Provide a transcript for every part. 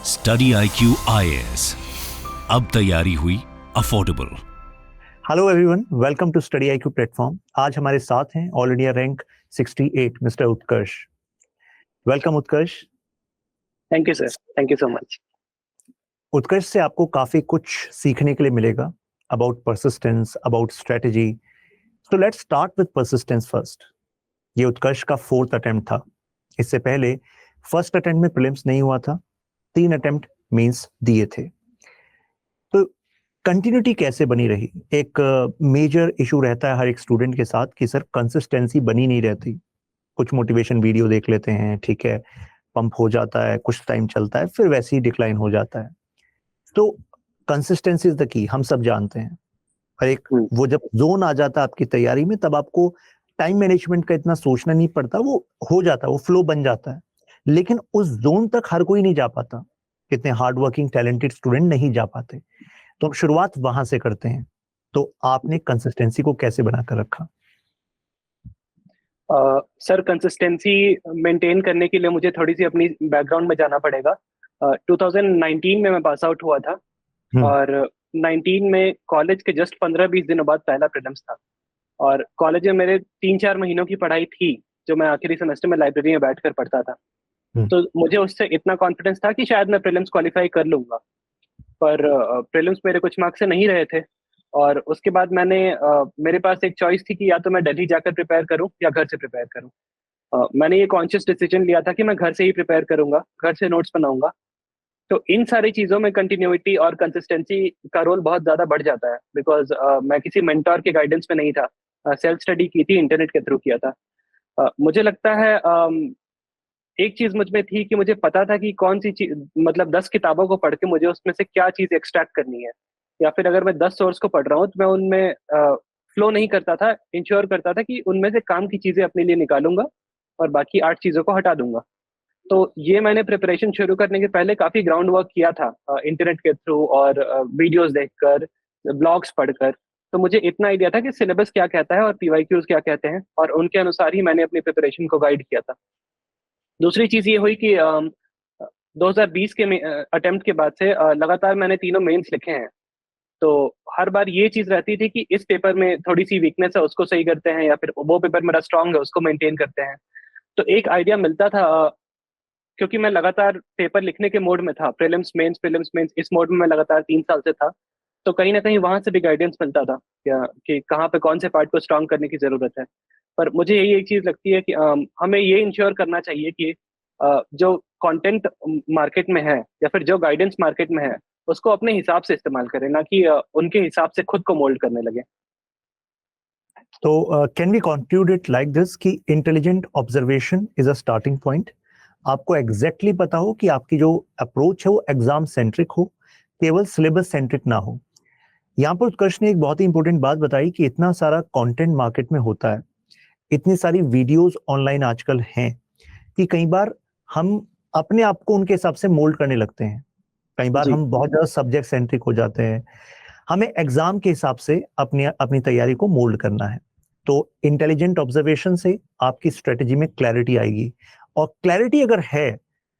Study IQ IAS, अब तैयारी हुई affordable. Hello everyone, welcome to study IQ platform. आज हमारे साथ हैं all India rank 68 mister Utkarsh. Welcome Utkarsh. Thank you sir, thank you so much. Utkarsh से आपको काफी कुछ सीखने के लिए मिलेगा about persistence, about strategy. So let's start with persistence first. ये उत्कर्ष का 4th अटेम्प्ट था। इससे पहले फर्स्ट अटेम्प्ट में प्रीलिम्स नहीं हुआ था, 3 अटेम्प्ट मेंस दिए थे। तो कंटिन्यूटी कैसे बनी रही? एक मेजर इशू रहता है हर एक स्टूडेंट के साथ कि सर कंसिस्टेंसी बनी नहीं रहती। कुछ मोटिवेशन वीडियो देख लेते हैं, ठीक है, पंप हो जाता है, कुछ टाइम चलता है, फिर वैसे ही डिक्लाइन हो जाता है। तो कंसिस्टेंसी इज द की, हम सब जानते हैं। और एक वो जब जोन आ जाता है आपकी तैयारी में, तब आपको टाइम मैनेजमेंट का इतना सोचना नहीं पड़ता, वो हो जाता है, वो फ्लो बन जाता है। लेकिन उस जोन तक हर कोई नहीं जा पाता। कितने हार्ड वर्किंग टैलेंटेड स्टूडेंट नहीं जा पाते। तो हम शुरुआत वहां से करते हैं। तो आपने कंसिस्टेंसी को कैसे बनाकर रखा? सर, कंसिस्टेंसी मेंटेन करने के लिए मुझे थोड़ी सी अपनी बैकग्राउंड में जाना पड़ेगा। 2019 में मैं पास आउट हुआ था और 19 में कॉलेज के जस्ट 15-20 दिनों बाद पहला प्रीलिम्स था। और कॉलेज में मेरे 3-4 महीनों की पढ़ाई थी जो मैं आखिरी सेमेस्टर में लाइब्रेरी में बैठकर पढ़ता था। तो मुझे उससे इतना कॉन्फिडेंस था कि शायद मैं प्रीलिम्स क्वालिफाई कर लूंगा। पर प्रीलिम्स मेरे कुछ मार्क्स से नहीं रहे थे। और उसके बाद मेरे पास एक चॉइस थी कि या तो मैं दिल्ली जाकर प्रिपेयर करूं या घर से प्रिपेयर करूं। मैंने ये कॉन्शियस डिसीजन लिया था कि मैं घर से ही प्रिपेयर करूंगा, घर से नोट्स बनाऊंगा। तो इन सारी चीजों में कंटिन्यूटी और कंसिस्टेंसी का रोल बहुत ज्यादा बढ़ जाता है, बिकॉज मैं किसी मेंटोर के गाइडेंस में नहीं था। सेल्फ स्टडी की थी, इंटरनेट के थ्रू किया था। मुझे लगता है एक चीज मुझ में थी कि मुझे पता था कि कौन सी चीज, मतलब 10 किताबों को पढ़ के मुझे उसमें से क्या चीज एक्सट्रैक्ट करनी है। या फिर अगर मैं 10 सोर्स को पढ़ रहा हूँ तो मैं उनमें फ्लो नहीं करता था, इंश्योर करता था कि उनमें से काम की चीजें अपने लिए निकालूंगा और बाकी 8 चीजों को हटा दूंगा। तो ये मैंने प्रिपरेशन शुरू करने के पहले काफी ग्राउंड वर्क किया था, इंटरनेट के थ्रू और वीडियोस देखकर, ब्लॉग्स पढ़कर। तो मुझे इतना आइडिया था कि सिलेबस क्या कहता है और PYQs क्या कहते हैं, और उनके अनुसार ही मैंने अपनी प्रिपरेशन को गाइड किया था। दूसरी चीज ये हुई कि 2020 के अटेम्प्ट के बाद से लगातार मैंने तीनों मेंस लिखे हैं। तो हर बार ये चीज रहती थी कि इस पेपर में थोड़ी सी वीकनेस है, उसको सही करते हैं, या फिर वो पेपर मेरा स्ट्रांग है, उसको मेंटेन करते हैं। तो एक आइडिया मिलता था, क्योंकि मैं लगातार पेपर लिखने के मोड में था, प्रीलिम्स मेंस इस मोड में मैं लगातार 3 साल से था। तो कहीं ना कहीं वहां से भी गाइडेंस मिलता था कि कहाँ पे कौन से पार्ट को स्ट्रांग करने की जरूरत है। पर मुझे यही एक चीज लगती है कि हमें ये इंश्योर करना चाहिए कि जो कंटेंट मार्केट में है या फिर जो गाइडेंस मार्केट में है, उसको अपने हिसाब से इस्तेमाल करें, ना कि उनके हिसाब से खुद को मोल्ड करने लगे। तो can we conclude it like this कि intelligent observation is a starting point. आपको एग्जैक्टली पता हो कि आपकी जो अप्रोच है वो एग्जाम सेंट्रिक हो, केवल सिलेबस सेंट्रिक ना हो। यहाँ पर उत्कर्ष ने एक बहुत ही इंपॉर्टेंट बात बताई कि इतना सारा कंटेंट मार्केट में होता है, इतनी सारी वीडियोस ऑनलाइन आजकल हैं कि कई बार हम अपने आप को उनके हिसाब से मोल्ड करने लगते हैं। कई बार हम बहुत ज्यादा सब्जेक्ट सेंट्रिक हो जाते हैं। हमें एग्जाम के हिसाब से अपनी अपनी तैयारी को मोल्ड करना है। तो इंटेलिजेंट ऑब्जर्वेशन से आपकी स्ट्रेटेजी में क्लैरिटी आएगी, और क्लैरिटी अगर है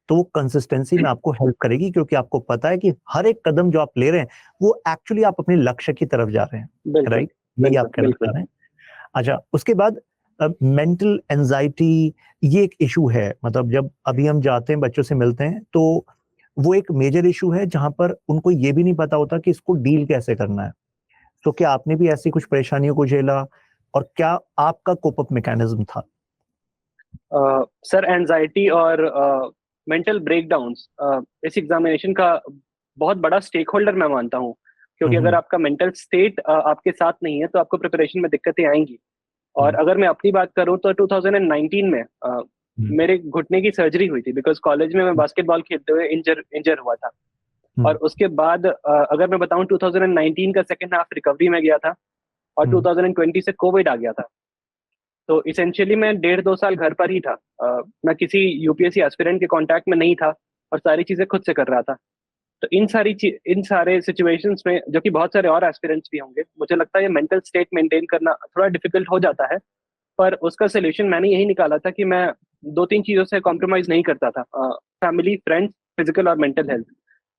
तो वो कंसिस्टेंसी में आपको हेल्प करेगी, क्योंकि आपको पता है कि हर एक कदम जो आप ले रहे हैं वो एक्चुअली आप अपने लक्ष्य की तरफ जा रहे हैं। राइट, यही आप कहना चाह रहे हैं। अच्छा, उसके बाद मेंटल एंजाइटी, ये एक इशू है। मतलब जब अभी हम जाते हैं, बच्चों से मिलते हैं, तो वो एक मेजर इशू है जहां पर उनको ये भी नहीं पता होता कि इसको डील कैसे करना है। तो क्या आपने भी ऐसी कुछ परेशानियों को झेला, और क्या आपका कोप अप मैकेनिज्म था? सर, एंजाइटी और मेंटल ब्रेकडाउन्स इस एग्जामिनेशन का बहुत बड़ा स्टेक होल्डर मैं मानता हूँ। क्योंकि अगर आपका मेंटल स्टेट आपके साथ नहीं है तो आपको प्रिपरेशन में दिक्कतें आएंगी। और अगर मैं अपनी बात करूं तो 2019 में मेरे घुटने की सर्जरी हुई थी, बिकॉज कॉलेज में मैं बास्केटबॉल खेलते हुए इंजर हुआ था। और उसके बाद अगर मैं बताऊं, 2019 का सेकेंड हाफ रिकवरी में गया था और 2020 से कोविड आ गया था। तो इसेंशियली मैं 1.5-2 साल घर पर ही था। मैं किसी UPSC एस्पिरेंट के कांटेक्ट में नहीं था और सारी चीजें खुद से कर रहा था। तो इन सारे सिचुएशंस में, जो कि बहुत सारे और एस्पिरेंट्स भी होंगे, मुझे लगता है ये मेंटल स्टेट मेंटेन करना थोड़ा डिफिकल्ट हो जाता है। पर उसका सोल्यूशन मैंने यही निकाला था कि मैं 2-3 चीजों से कॉम्प्रोमाइज नहीं करता था। फैमिली, फ्रेंड्स फिजिकल और मेंटल हेल्थ।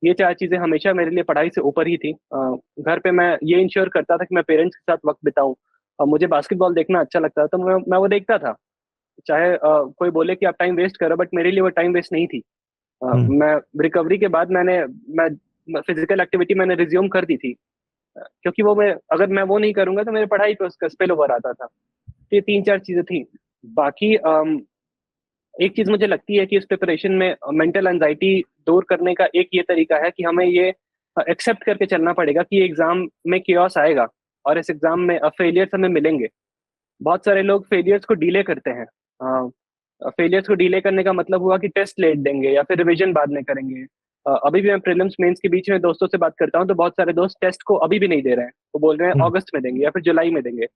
ये चार चीजें हमेशा मेरे लिए पढ़ाई से ऊपर ही थी। घर पे मैं ये इंश्योर करता था कि मैं पेरेंट्स के साथ वक्त बिताऊं। मुझे बास्केटबॉल देखना अच्छा लगता था, तो मैं वो देखता था। चाहे कोई बोले कि आप टाइम वेस्ट करो, बट मेरे लिए वो टाइम वेस्ट नहीं थी। मैं रिकवरी के बाद मैं फिजिकल एक्टिविटी मैंने रिज्यूम कर दी थी। क्योंकि अगर मैं वो नहीं करूंगा तो मेरे पढ़ाई पे उसका स्पिल ओवर आता था। तो ये तीन चार चीजें थी। बाकी एक चीज मुझे लगती है कि इस प्रिपरेशन में मेंटल एंजाइटी दूर करने का एक ये तरीका है कि हमें ये एक्सेप्ट करके चलना पड़ेगा कि एग्जाम में कियोस आएगा और इस एग्जाम में फेलियर्स हमें मिलेंगे। बहुत सारे लोग फेलियर्स को डिले करते हैं। फेलियर्स को डिले करने का मतलब हुआ कि टेस्ट लेट देंगे या फिर रिवीजन बाद में करेंगे। अभी भी मैं प्रीलिम्स मेंस के बीच में दोस्तों से बात करता हूँ तो बहुत सारे दोस्त टेस्ट को अभी भी नहीं दे रहे हैं। वो बोल रहे हैं अगस्त में देंगे या फिर जुलाई में देंगे।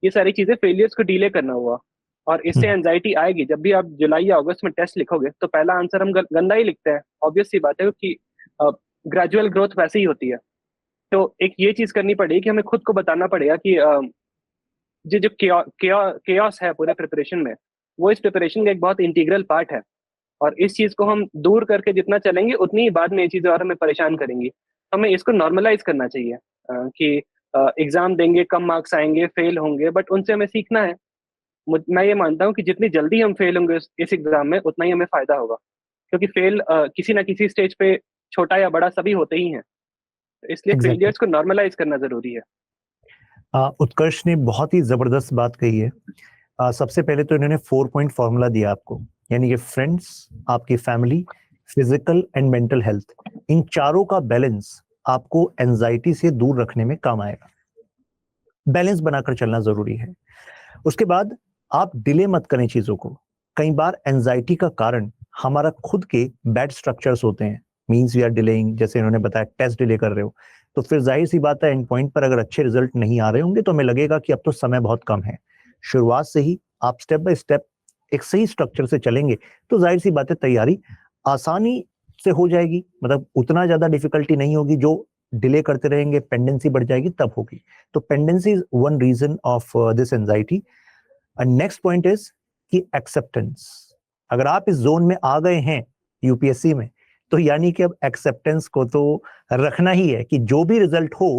ये सारी चीजें फेलियर्स को डिले करना हुआ। और इससे एंजाइटी आएगी। जब भी आप जुलाई या अगस्त में टेस्ट लिखोगे तो पहला आंसर हम गंदा ही लिखते हैं, ऑब्वियस सी बात है, क्योंकि ग्रेजुअल ग्रोथ वैसे ही होती है। तो एक ये चीज करनी पड़ेगी कि हमें खुद को बताना पड़ेगा कि जो केओस है पूरे प्रिपरेशन में, वो इस प्रिपरेशन का एक बहुत इंटीग्रल पार्ट है। और इस चीज को हम दूर करके जितना चलेंगे उतनी ही बाद में ये चीजें और हमें परेशान करेंगी। हमें इसको नॉर्मलाइज करना चाहिए कि एग्जाम देंगे, कम मार्क्स आएंगे, फेल होंगे, बट उनसे हमें सीखना है। मैं ये मानता हूँ कि जितनी जल्दी हम फेल होंगे इस एग्जाम में उतना ही हमें फायदा होगा। क्योंकि फेल किसी ना किसी स्टेज पे छोटा या बड़ा सभी होते ही हैं। इसलिए एग्जैक्टली फेलियर्स को नॉर्मलाइज करना जरूरी है। उत्कर्ष ने बहुत ही जबरदस्त बात कही है। सबसे पहले तो इन्होंने 4 पॉइंट फॉर्मूला दिया आपको, यानी कि फ्रेंड्स, आपकी family, physical and mental health, इन चारों का बैलेंस आपको एंजाइटी से दूर रखने में काम आएगा। बैलेंस बनाकर चलना जरूरी है। उसके बाद आप डिले मत करें चीजों को। कई बार एंजाइटी का कारण हमारा खुद के बैड स्ट्रक्चर्स होते हैं। मींस वी आर डिलेइंग, जैसे इन्होंने बताया टेस्ट डिले कर रहे हो, तो फिर जाहिर सी बात है एंड पॉइंट पर अगर अच्छे रिजल्ट नहीं आ रहे होंगे तो हमें लगेगा कि अब तो समय बहुत कम है। शुरुआत से ही आप स्टेप बाय स्टेप एक सही स्ट्रक्चर से चलेंगे तो जाहिर सी बात है तैयारी आसानी से हो जाएगी। मतलब उतना ज्यादा डिफिकल्टी नहीं होगी। जो डिले करते रहेंगे, पेंडेंसी बढ़ जाएगी, तब होगी। तो pendency is one reason of this anxiety. Next point is कि एक्सेप्टेंस। अगर आप इस जोन में आ गए हैं यूपीएससी में, तो यानी कि अब एक्सेप्टेंस को तो रखना ही है कि जो भी रिजल्ट हो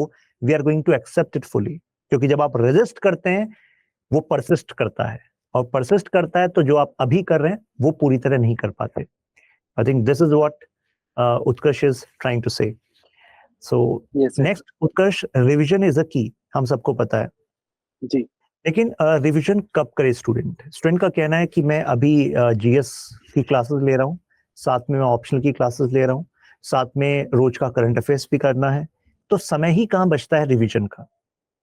we are going to accept it fully. क्योंकि जब आप रेजिस्ट करते हैं वो परसिस्ट करता है, और परसिस्ट करता है तो जो आप अभी कर रहे हैं वो पूरी तरह नहीं कर पाते। I think this is what Utkarsh is trying to say. So next, Utkarsh, revision is a key, हम सबको पता है जी। लेकिन रिवीजन कब करे स्टूडेंट का कहना है कि मैं अभी जीएस की क्लासेस ले रहा हूँ, साथ में मैं ऑप्शनल की क्लासेस ले रहा हूँ, साथ में रोज का करंट अफेयर्स भी करना है, तो समय ही कहाँ बचता है रिवीजन का।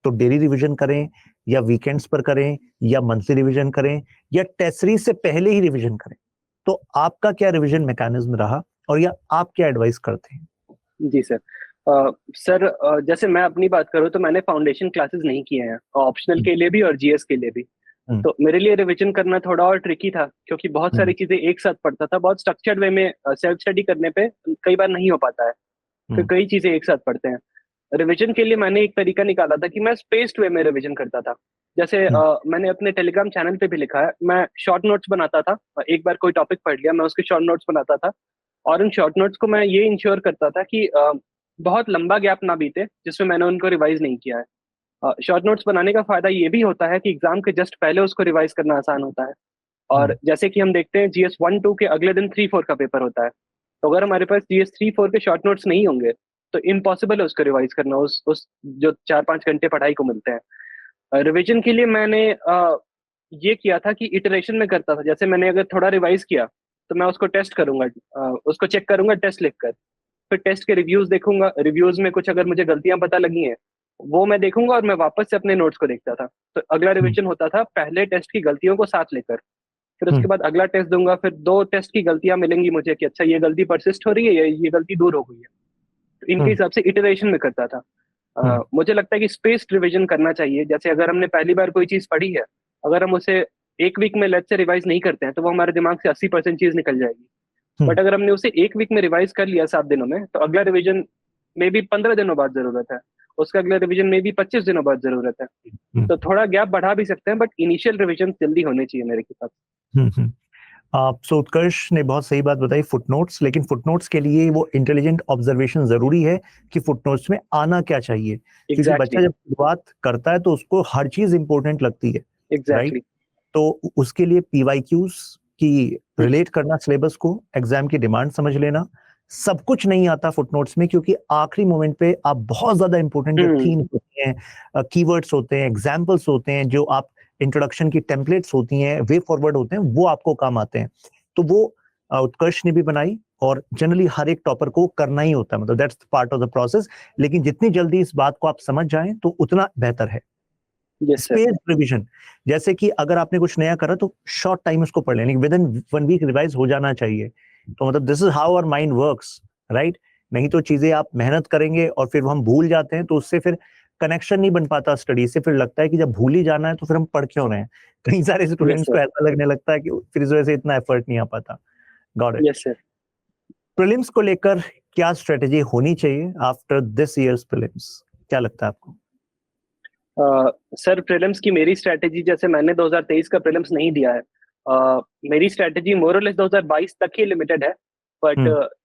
तो डेली रिवीजन करें या वीकेंड्स पर करें या मंथली रिवीजन करें या टेस्ट सीरीज से पहले ही रिवीजन करें, तो आपका क्या रिवीजन मैकेनिज्म रहा और या आप क्या एडवाइस करते हैं? जी सर। सर, जैसे मैं अपनी बात करूँ तो मैंने फाउंडेशन क्लासेस नहीं किए हैं, ऑप्शनल के लिए भी और जीएस के लिए भी। तो मेरे लिए रिवीजन करना थोड़ा और ट्रिकी था, क्योंकि बहुत सारी चीजें एक साथ पढ़ता था। बहुत स्ट्रक्चर्ड वे में सेल्फ स्टडी करने पे कई बार नहीं हो पाता है, तो कई चीजें एक साथ पढ़ते हैं। रिवीजन के लिए मैंने एक तरीका निकाला था कि मैं स्पेस्ड वे में रिवीजन करता था। जैसे मैंने अपने टेलीग्राम चैनल पे भी लिखा है, मैं शॉर्ट नोट्स बनाता था। एक बार कोई टॉपिक पढ़ लिया, मैं उसके शॉर्ट नोट्स बनाता था। और उन शॉर्ट नोट्स को मैं ये इंश्योर करता था कि बहुत लंबा गैप ना बीते जिसमें मैंने उनको रिवाइज नहीं किया है। शॉर्ट नोट्स बनाने का फायदा ये भी होता है कि एग्जाम के जस्ट पहले उसको रिवाइज करना आसान होता है। और जैसे कि हम देखते हैं जीएस 1-2 के अगले दिन 3-4 का पेपर होता है, तो अगर हमारे पास जीएस 3-4 के शॉर्ट नोट्स नहीं होंगे तो इम्पॉसिबल है उसको रिवाइज करना उस जो 4-5 घंटे पढ़ाई को मिलते हैं। रिवीजन के लिए मैंने ये किया था कि इटरेशन में करता था। जैसे मैंने अगर थोड़ा रिवाइज किया तो मैं उसको टेस्ट करूंगा, उसको चेक करूंगा टेस्ट लिखकर। फिर टेस्ट के रिव्यूज देखूंगा, रिव्यूज में कुछ अगर मुझे गलतियां पता लगी हैं वो मैं देखूंगा और मैं वापस से अपने नोट्स को देखता था। तो अगला रिवीजन होता था पहले टेस्ट की गलतियों को साथ लेकर। फिर उसके बाद अगला टेस्ट दूंगा, फिर 2 टेस्ट की गलतियां मिलेंगी मुझे कि अच्छा ये गलती परसिस्ट हो रही है या ये गलती दूर हो गई है। तो इनके हिसाब से इटरेशन में करता था। मुझे लगता है कि स्पेस्ड रिवीजन करना चाहिए। जैसे अगर हमने पहली बार कोई चीज पढ़ी है, अगर हम उसे एक वीक में लेट से रिवाइज नहीं करते हैं तो वो हमारे दिमाग से 80% चीज निकल जाएगी। बट अगर हमने उसे एक वीक में रिवाइज कर लिया 7 दिनों में, तो अगला रिवीजन में भी 15 दिनों बाद जरूरत है, उसका अगला रिवीजन में भी 25 दिनों बाद जरूरत है। तो थोड़ा गैप बढ़ा भी सकते हैं, बट इनिशियल रिवीजन जल्दी होने चाहिए मेरे हिसाब से। सो उत्कर्ष ने बहुत सही बात बताई, फुटनोट्स, लेकिन फुटनोट्स के लिए वो इंटेलिजेंट ऑब्जर्वेशन जरूरी है कि फुटनोट्स में आना क्या चाहिए, क्योंकि बच्चा जब शुरुआत करता है तो उसको हर चीज इंपॉर्टेंट लगती है, राइट? तो उसके लिए पीवाईक्यूज की रिलेट करना सिलेबस को, एग्जाम की डिमांड समझ लेना, सब कुछ नहीं आता फुटनोट्स में, क्योंकि आखिरी मोमेंट पे आप बहुत ज्यादा इंपॉर्टेंट जो थीम्स होते हैं, कीवर्ड्स होते हैं, एग्जाम्पल्स होते हैं, जो आप इंट्रोडक्शन की टेम्पलेट्स होती हैं, वे फॉरवर्ड होते हैं, वो आपको काम आते हैं। तो वो उत्कर्ष ने भी बनाई, और जनरली हर एक टॉपर को करना ही होता है, मतलब that's part of the process. लेकिन जितनी जल्दी इस बात को आप समझ जाएं तो उतना बेहतर है। स्पेस रिवीजन, जैसे कि अगर आपने कुछ नया करा तो शॉर्ट टाइम उसको पढ़ लें, विद इन 1 वीक रिवाइज हो जाना चाहिए। तो मतलब this is how our mind works, right? नहीं तो चीजें आप मेहनत करेंगे और फिर हम भूल जाते हैं, तो उससे फिर कनेक्शन नहीं बन पाता स्टडी से। फिर लगता है कि जब भूल ही जाना है तो फिर हम पढ़ क्यों रहे हैं। कई सारे स्टूडेंट्स को ऐसा लगने लगता है कि फिर इस वजह से इतना एफर्ट नहीं आ पाता। Got it? Yes sir. Prelims को लेकर क्या स्ट्रेटेजी होनी चाहिए आफ्टर दिस ईयर्स प्रीलिम्स, क्या लगता है आपको? सर प्रीलिम्स की मेरी स्ट्रेटेजी, जैसे मैंने 2023 का प्रीलिम्स नहीं दिया है, मेरी स्ट्रेटेजी मोरलेस 2022 तक ही लिमिटेड है, बट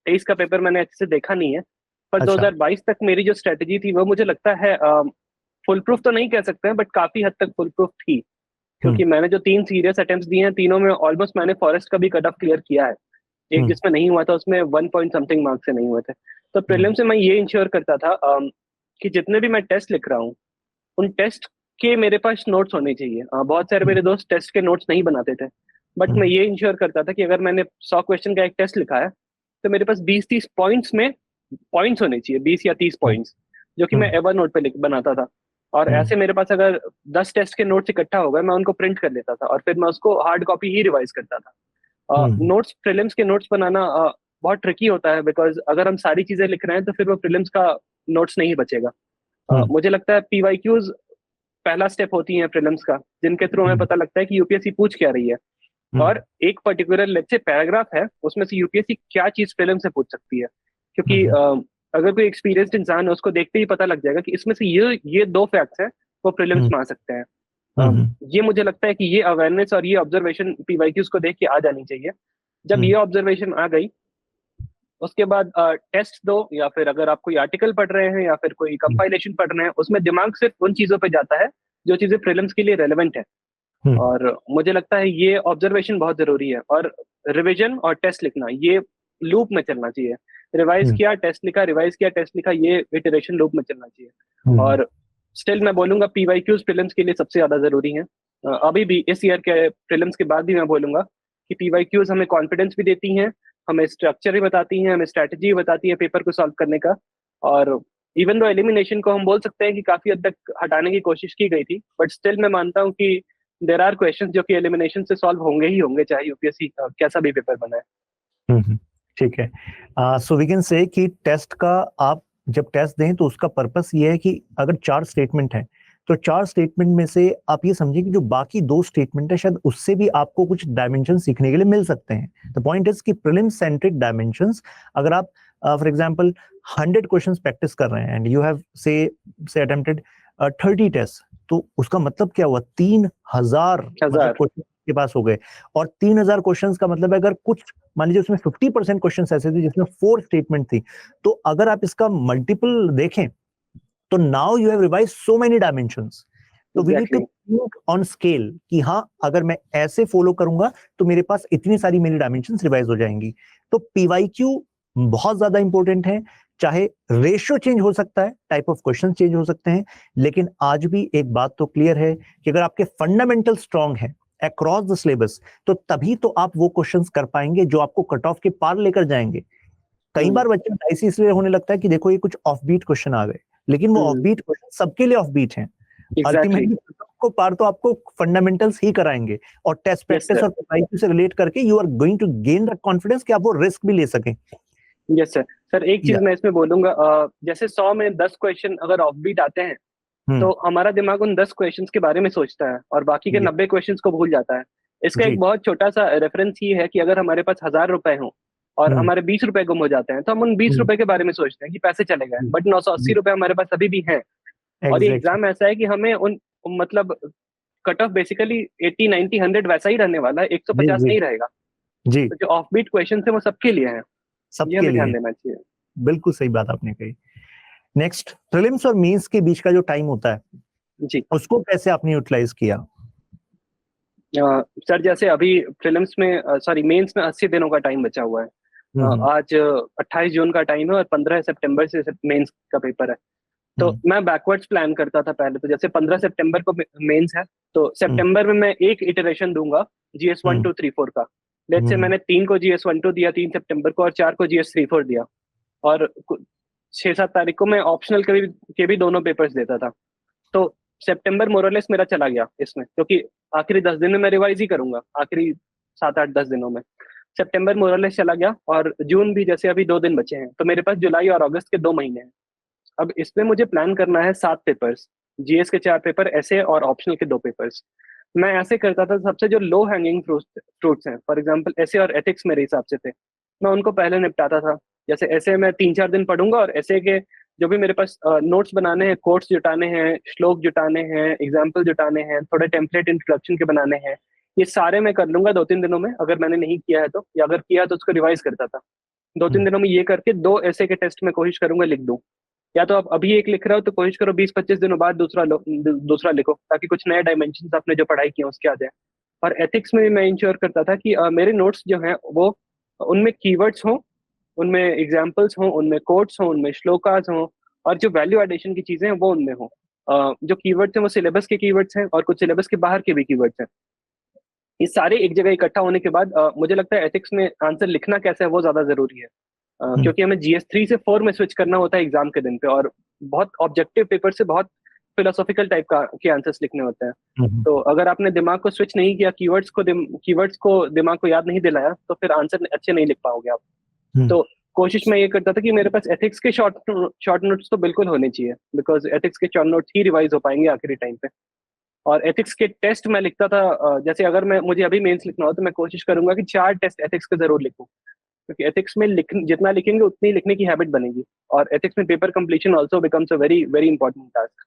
23 का पेपर मैंने अच्छे से देखा नहीं है। पर 2022 तक मेरी जो स्ट्रेटेजी थी वो मुझे लगता है फुल प्रूफ तो नहीं कह सकते हैं, बट काफी हद तक फुल प्रूफ थी, क्योंकि मैंने जो 3 सीरियस अटेम्प्ट्स दिए हैं, तीनों में ऑलमोस्ट मैंने फॉरेस्ट का भी कट ऑफ क्लियर किया है। एक जिसमें नहीं हुआ था उसमें 1 पॉइंट समथिंग मार्क्स से नहीं हुए थे। तो प्रीलिम्स में मैं ये इंश्योर करता था कि जितने भी मैं टेस्ट लिख रहा हूँ उन टेस्ट के मेरे पास नोट्स होने चाहिए। बहुत सारे मेरे दोस्त टेस्ट के नोट्स नहीं बनाते थे, बट मैं ये इंश्योर करता था कि अगर मैंने 100 क्वेश्चन का एक टेस्ट लिखा है तो मेरे पास 20-30 पॉइंट्स में पॉइंट्स होने चाहिए, 20 या 30 पॉइंट्स, जो कि मैं एवर नोट पे बनाता था। और ऐसे मेरे पास अगर 10 टेस्ट के नोट्स इकट्ठा हो गए, मैं उनको प्रिंट कर लेता था और फिर मैं उसको हार्ड कॉपी ही रिवाइज करता था। नोट्स, प्रीलिम्स के नोट्स बनाना बहुत ट्रिकी होता है, बिकॉज अगर हम सारी चीजें लिख रहे हैं तो फिर वो प्रीलिम्स का नोट्स नहीं बचेगा। मुझे लगता है पीवाईक्यूज पहला स्टेप होती है प्रीलिम्स का, जिनके थ्रू हमें पता लगता है कि यूपीएससी पूछ क्या रही है, और एक पर्टिकुलर लेट्स से पैराग्राफ है, उसमें से यूपीएससी क्या चीज प्रीलिम से पूछ सकती है। क्योंकि अगर कोई एक्सपीरियंस्ड इंसान है उसको देखते ही पता लग जाएगा कि इसमें से ये 2 फैक्ट्स हैं वो प्रीलिम्स में आ सकते हैं। ये मुझे लगता है कि ये अवेयरनेस और ये ऑब्जर्वेशन पीवाईक्यूज को देख के आ जानी चाहिए। जब ये ऑब्जर्वेशन आ गई, उसके बाद टेस्ट दो, या फिर अगर आप कोई आर्टिकल पढ़ रहे हैं या फिर कोई कंपाइलेशन पढ़ रहे हैं, उसमें दिमाग सिर्फ उन चीजों पे जाता है जो चीजें प्रीलिम्स के लिए रेलेवेंट है। और मुझे लगता है ये ऑब्जर्वेशन बहुत जरूरी है, और रिवीजन और टेस्ट लिखना ये लूप में चलना चाहिए। रिवाइज किया, टेस्ट लिखा, रिवाइज किया, टेस्ट लिखा, ये इटरेशन लूप में चलना चाहिए। और स्टिल मैं बोलूंगा पीवाईक्यूज प्रीलिम्स के लिए सबसे ज्यादा जरूरी है। अभी भी इस ईयर के प्रीलिम्स के बाद भी मैं बोलूंगा कि पीवाईक्यूज हमें कॉन्फिडेंस भी देती हैं, हमें स्ट्रक्चर भी बताती हैं, हमें स्ट्रैटेजी भी बताती है पेपर को सॉल्व करने का। और इवन दो एलिमिनेशन को हम बोल सकते हैं कि काफी हद तक हटाने की कोशिश की गई थी, बट स्टिल मैं मानता हूँ कि देयर आर क्वेश्चंस जो कि एलिमिनेशन से सॉल्व होंगे ही होंगे, चाहे यूपीएससी कैसा भी पेपर बनाए। ठीक है। सो वी कैन से कि टेस्ट का, आप जब टेस्ट दें तो उसका पर्पस ये है कि अगर 4 स्टेटमेंट है तो 4 स्टेटमेंट में से आप ये समझिए कि जो बाकी 2 स्टेटमेंट है शायद उससे भी आपको कुछ डायमेंशन सीखने के लिए मिल सकते हैं। द पॉइंट इज कि प्रीलिम सेंट्रिक डायमेंशंस, अगर आप फॉर एग्जांपल 100 क्वेश्चंस प्रैक्टिस कर रहे हैं एंड यू हैव से अटेम्प्टेड 30 टेस्ट, तो उसका मतलब क्या हुआ? 3000 क्वेश्चन के पास हो गए। और 3000 क्वेश्चंस का मतलब है अगर कुछ मान लीजिए उसमें 50% क्वेश्चंस ऐसे थे जिसमें 4 स्टेटमेंट थी, तो अगर आप इसका मल्टीपल देखें तो now you have revise so many dimensions. तो we need to think on scale कि हाँ, अगर मैं ऐसे फॉलो करूंगा तो मेरे पास इतनी सारी मेरी डायमेंशंस रिवाइज हो जाएंगी। तो पीवाईक्यू बहुत ज्यादा इंपॉर्टेंट है। चाहे रेशियो चेंज हो सकता है, टाइप ऑफ क्वेश्चन चेंज हो सकते हैं, लेकिन आज भी एक बात तो क्लियर है कि अगर आपके फंडामेंटल स्ट्रांग है अक्रॉस द सिलेबस, तो तभी तो आप वो क्वेश्चंस कर पाएंगे जो आपको कट ऑफ के पार लेकर जाएंगे। कई बार बच्चे ऐसे इसलिए होने लगता है कि देखो ये कुछ ऑफ बीट क्वेश्चन आ गए, लेकिन वो ऑफ बीट क्वेश्चन सबके लिए ऑफ बीट हैं। अल्टीमेटली को पार तो आपको फंडामेंटल्स ही कराएंगे, और टेस्ट प्रैक्टिस और पीवाईक्यू से रिलेट करके you are going to gain the confidence कि आप वो रिस्क भी ले सकें। Yes sir. सर एक चीज मैं इसमें बोलूंगा, जैसे 100 में 10 क्वेश्चन अगर ऑफ बीट आते हैं तो हमारा दिमाग उन 10 क्वेश्चंस के बारे में सोचता है और बाकी के 90 क्वेश्चंस को भूल जाता है। इसका एक बहुत छोटा सा रेफरेंस ये है कि अगर हमारे पास 1000 रुपए हो और हमारे 20 रुपए गुम हो जाते हैं, तो हम उन 20 रुपए के बारे में सोचते हैं कि पैसे चले गए, बट 980 रुपए हमारे पास अभी भी हैं। और ये एग्जाम ऐसा है कि हमें उन मतलब कट ऑफ बेसिकली 80, 90, 100 वैसा ही रहने वाला है, 150 नहीं रहेगा। जी, तो जो ऑफ बीट क्वेश्चन है वो सबके लिए है, ये सबके हमें ध्यान लिए देना चाहिए। बिल्कुल सही बात आपने कही। नेक्स्ट, प्रीलिम्स और मेंस के बीच का जो टाइम होता है जी उसको कैसे आपने यूटिलाइज किया? सर जैसे अभी प्रीलिम्स में सॉरी मेंस में 80 दिनों का टाइम बचा हुआ है। हम्म, आज 28 जून का टाइम है और 15 सितंबर से मेंस का पेपर है। तो हम्म, मैं बैकवर्ड्स प्लान करता था पहले, तो जैसे 15 सितंबर को मेंस है, तो हम्म, सितंबर में मैं एक इटरेशन दूंगा जीएस 1 2 3 4 का। लेट्स से हम्म, मैंने 3 को जीएस 1 2 दिया 3 सितंबर को, और 4 को जीएस 3 4 दिया, और 6 7 तारीख को मैं ऑप्शनल के भी दोनों पेपर्स देता था। तो सितंबर मोरलेस मेरा चला गया इसमें, क्योंकि आखिरी 10 दिन में मैं रिवाइज ही करूंगा, आखिरी 7 8 10 दिनों में सितंबर मोरलेस चला गया। और जून भी जैसे अभी 2 दिन बचे हैं, तो मेरे पास जुलाई और अगस्त के 2 महीने हैं। अब इसमें मुझे प्लान करना है 7 पेपर्स, जीएस के 4 पेपर, ऐसे और ऑप्शनल के 2 पेपर्स। मैं ऐसे करता था, सबसे जो लो हैंगिंग फ्रूट्स हैं, फॉर एग्जांपल ऐसे और एथिक्स मेरे हिसाब से थे, मैं उनको पहले निपटाता था। जैसे ऐसे मैं 3 4 दिन पढ़ूंगा, और ऐसे के जो भी मेरे पास नोट्स बनाने हैं, कोट्स जुटाने हैं, श्लोक जुटाने हैं, एग्जाम्पल जुटाने हैं, थोड़े टेम्पलेट इंट्रोडक्शन के बनाने हैं, ये सारे मैं कर लूंगा 2 3 दिनों में, अगर मैंने नहीं किया है तो, या अगर किया है तो उसको रिवाइज करता था। 2 3 दिनों में ये करके 2 ऐसे के टेस्ट में कोशिश करूंगा लिख दूं। या तो आप अभी एक लिख रहे हो तो कोशिश करो 20 25 दिनों बाद दूसरा लिखो, ताकि कुछ नए डायमेंशन आपने जो पढ़ाई की है उसके आ जाए। और एथिक्स में भी मैं इंश्योर करता था कि मेरे नोट्स जो हैं वो, उनमें कीवर्ड्स हों, उनमें एग्जाम्पल्स हों, उनमें कोट्स हों, उनमें श्लोकास हों, और जो वैल्यू एडिशन की चीजें हैं वो उनमें हों। जो कीवर्ड्स हैं वो सिलेबस के कीवर्ड्स हैं, और कुछ सिलेबस के बाहर के भी कीवर्ड्स हैं। ये सारे एक जगह इकट्ठा होने के बाद मुझे लगता है एथिक्स में आंसर लिखना कैसा है वो ज्यादा जरूरी है। हम्म, क्योंकि हमें जीएस 3 से 4 में स्विच करना होता है एग्जाम के दिन पे, और बहुत ऑब्जेक्टिव पेपर से बहुत फिलोसॉफिकल टाइप का के आंसर्स लिखने होते हैं। हम्म, तो अगर आपने दिमाग को स्विच नहीं किया, कीवर्ड्स को दिमाग को याद नहीं दिलाया, तो फिर आंसर अच्छे नहीं लिख पाओगे आप। हम्म, तो कोशिश मैं ये करता था कि मेरे पास एथिक्स के शॉर्ट नोट्स तो बिल्कुल होने चाहिए, बिकॉज एथिक्स के शॉर्ट नोट्स ही रिवाइज हो पाएंगे आखिरी टाइम पे। और एथिक्स के टेस्ट मैं लिखता था, जैसे अगर मैं मुझे अभी मेंस लिखना हो तो मैं कोशिश करूंगा कि 4 टेस्ट एथिक्स के जरूर लिखूं, क्योंकि एथिक्स में जितना लिखेंगे उतनी लिखने की हैबिट बनेगी। और एथिक्स में paper completion also becomes a very very important task.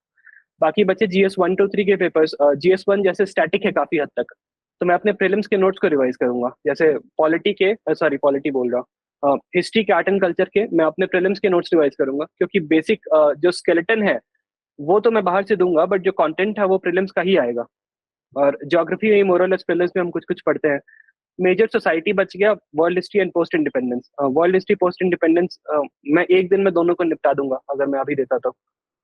बाकी बचे जीएस 1 2 3 के पेपर्स। जीएस 1 जैसे स्टैटिक है काफी हद तक, तो मैं अपने प्रीलिम्स के नोट्स को रिवाइज करूंगा। जैसे पॉलिटी के, सॉरी पॉलिटी बोल रहा हूँ, हिस्ट्री के, आर्ट एंड कल्चर के, मैं अपने प्रीलिम्स के नोट्स रिवाइज करूंगा, क्योंकि बेसिक जो स्केलेटन है वो तो मैं बाहर से दूंगा, बट जो कंटेंट है वो प्रीलिम्स का ही आएगा। और ज्योग्राफी में मोरलेस प्रीलिम्स में हम कुछ कुछ पढ़ते हैं। मेजर सोसाइटी बच गया, world history and post independence. World history post independence मैं एक दिन में दोनों को निपटा दूंगा अगर मैं अभी देता तो,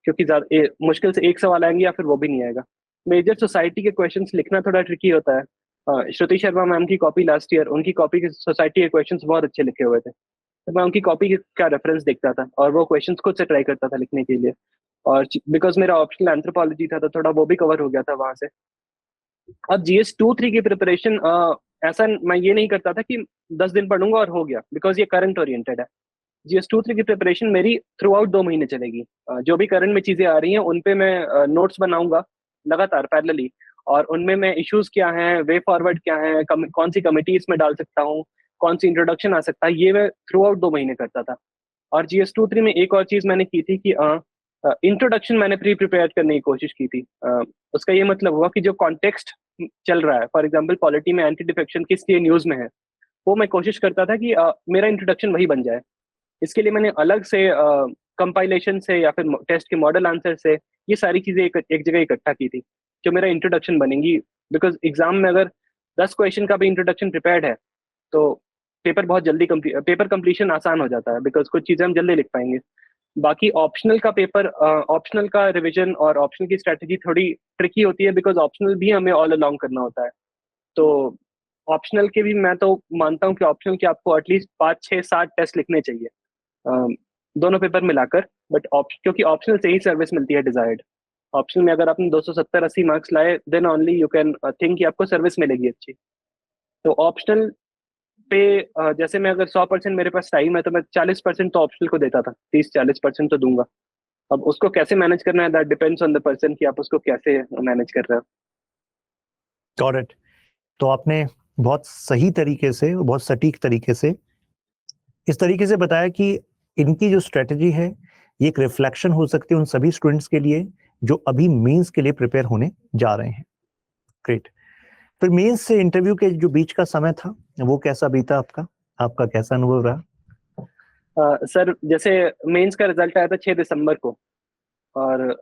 क्योंकि मुश्किल से एक सवाल आएंगे या फिर वो भी नहीं आएगा। मेजर सोसाइटी के क्वेश्चंस लिखना थोड़ा ट्रिकी होता है। श्रुति शर्मा मैम की कॉपी लास्ट ईयर, उनकी कॉपी के सोसाइटी के क्वेश्चंस बहुत अच्छे लिखे हुए थे, तो मैं उनकी कॉपी का रेफरेंस देखता था और वो क्वेश्चंस खुद से ट्राई करता था लिखने के लिए। और बिकॉज मेरा ऑप्शनल एंथ्रोपोलॉजी था, तो थोड़ा वो भी कवर हो गया था वहां से। अब जीएस 2 3 की प्रिपरेशन, ऐसा मैं ये नहीं करता था कि 10 दिन पढ़ूंगा और हो गया, बिकॉज ये करंट ओरिएंटेड है। जीएस 2 3 की प्रिपरेशन मेरी थ्रू आउट 2 महीने चलेगी। जो भी करंट में चीजें आ रही हैं उन पे मैं नोट्स बनाऊंगा लगातार पैरेलली, और उनमें मैं इश्यूज क्या हैं, वे फॉरवर्ड क्या है, कौन सी कमिटी इसमें डाल सकता हूँ, कौन सी इंट्रोडक्शन आ सकता है, ये मैं थ्रू आउट 2 महीने करता था। और जीएस 2 3 में एक और चीज मैंने की थी कि इंट्रोडक्शन मैंने प्री प्रिपेयर करने की कोशिश की थी। उसका ये मतलब हुआ कि जो कॉन्टेक्स्ट चल रहा है, फॉर एग्जाम्पल पॉलिटी में एंटी डिफेक्शन किस लिए न्यूज में है, वो मैं कोशिश करता था कि मेरा इंट्रोडक्शन वही बन जाए। इसके लिए मैंने अलग से कंपाइलेशन से या फिर टेस्ट के मॉडल आंसर से ये सारी चीजें एक जगह इकट्ठा की थी, जो मेरा इंट्रोडक्शन बनेंगी। बिकॉज एग्जाम में अगर 10 क्वेश्चन का भी इंट्रोडक्शन प्रिपेयर्ड है, तो पेपर कंप्लीशन आसान हो जाता है, बिकॉज कुछ चीजें हम जल्दी लिख पाएंगे। बाकी ऑप्शनल का रिवीजन और ऑप्शनल की स्ट्रेटेजी थोड़ी ट्रिकी होती है, बिकॉज ऑप्शनल भी हमें ऑल अलोंग करना होता है। तो ऑप्शनल के भी मैं तो मानता हूँ कि ऑप्शनल के आपको एटलीस्ट 5 6 7 टेस्ट लिखने चाहिए, दोनों पेपर मिलाकर। बट क्योंकि ऑप्शनल से ही सर्विस मिलती है डिजायर्ड। ऑप्शनल में अगर आपने 270 80 मार्क्स लाए, then only you can think कि आपको सर्विस मिलेगी अच्छी। तो ऑप्शनल पे जैसे मैं अगर 100% मेरे पास टाइम है, तो मैं 40% तो ऑप्शनल को देता था, 30 40% तो दूंगा। अब उसको कैसे मैनेज करना है, that depends on the person कि आप उसको कैसे मैनेज कर रहे हो। Got it. तो आपने बहुत सही तरीके से, बहुत सटीक तरीके से इस तरीके से बताया कि इनकी जो स्ट्रेटजी है ये एक रिफ्लेक्शन हो सकती है उन सभी स्टूडेंट्स के लिए जो अभी मेंस के लिए प्रिपेयर होने जा रहे हैं। ग्रेट। फिर मेंस से इंटरव्यू के जो बीच का समय था, वो कैसा बीता आपका? आपका कैसा अनुभव रहा? सर जैसे मेंस का रिजल्ट आया था 6 दिसंबर को, और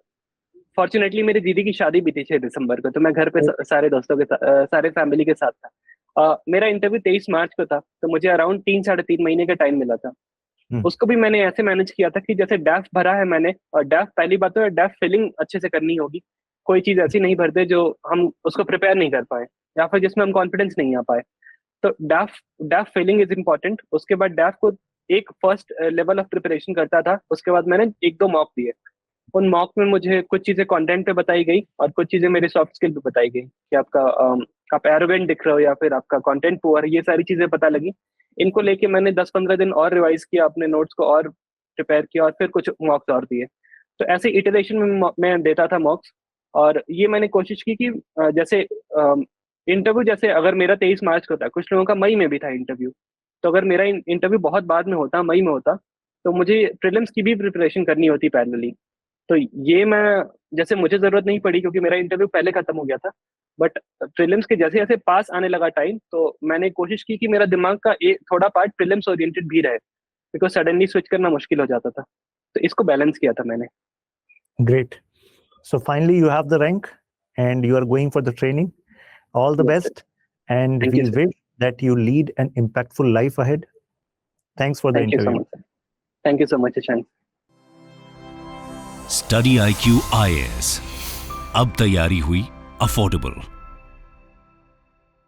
फॉर्चुनेटली मेरी दीदी की शादी भी थी 6 दिसंबर को, तो मैं घर पे सारे दोस्तों के साथ, सारे फैमिली के साथ था। मेरा इंटरव्यू 23 मार्च को था, तो मुझे अराउंड 3 साढ़े 3 महीने का टाइम मिला था। उसको भी मैंने ऐसे मैनेज किया था कि जैसे डैफ भरा है मैंने, और डैफ पहली बात तो डैफ फिलिंग अच्छे से करनी होगी। कोई चीज ऐसी नहीं भरते जो हम उसको प्रिपेयर नहीं कर पाए, या फिर जिसमें हम कॉन्फिडेंस नहीं आ पाए। तो DAF DAF filling is important. उसके बाद डैफ को एक फर्स्ट लेवल ऑफ प्रिपरेशन करता था, उसके बाद मैंने 1-2 मॉक दिए। उन मॉक में मुझे कुछ चीजें कंटेंट पे बताई गई और कुछ चीजें मेरी सॉफ्ट स्किल पे बताई गई कि आपका आप एरोगेंट दिख रहे हो या फिर आपका कंटेंट पुअर, ये सारी चीजें पता लगी। इनको लेके मैंने 10-15 दिन और रिवाइज किया, अपने नोट्स को और प्रिपेयर किया, और फिर कुछ मॉक्स और दिए। तो ऐसे इटरेशन में मैं देता था मॉक्स। और ये मैंने कोशिश की कि जैसे इंटरव्यू, जैसे अगर मेरा 23 मार्च को था, कुछ लोगों का मई में भी था इंटरव्यू, तो अगर मेरा इंटरव्यू बहुत बाद में होता, मई में होता, तो मुझे प्रीलिम्स की भी प्रिपरेशन करनी होती पैरेलली। तो ये मैं, जैसे मुझे जरूरत नहीं पड़ी क्योंकि मेरा इंटरव्यू पहले खत्म हो गया था, बट प्रीलिम्स के जैसे जैसे पास आने लगा टाइम, तो मैंने कोशिश की कि मेरा दिमाग का एक थोड़ा पार्ट प्रीलिम्स ओरिएंटेड भी रहे, बिकॉज सडनली स्विच करना मुश्किल हो जाता था। तो इसको बैलेंस किया था मैंने। Great. So finally you have the rank and you are going for the training. All the Yes, sir. best, and Thank we you, sir. wish that you lead an impactful life ahead. Thanks for the Thank you so interview. much, sir. Thank you so much, Ishan. Study IQ IAS, अब तैयारी हुई affordable.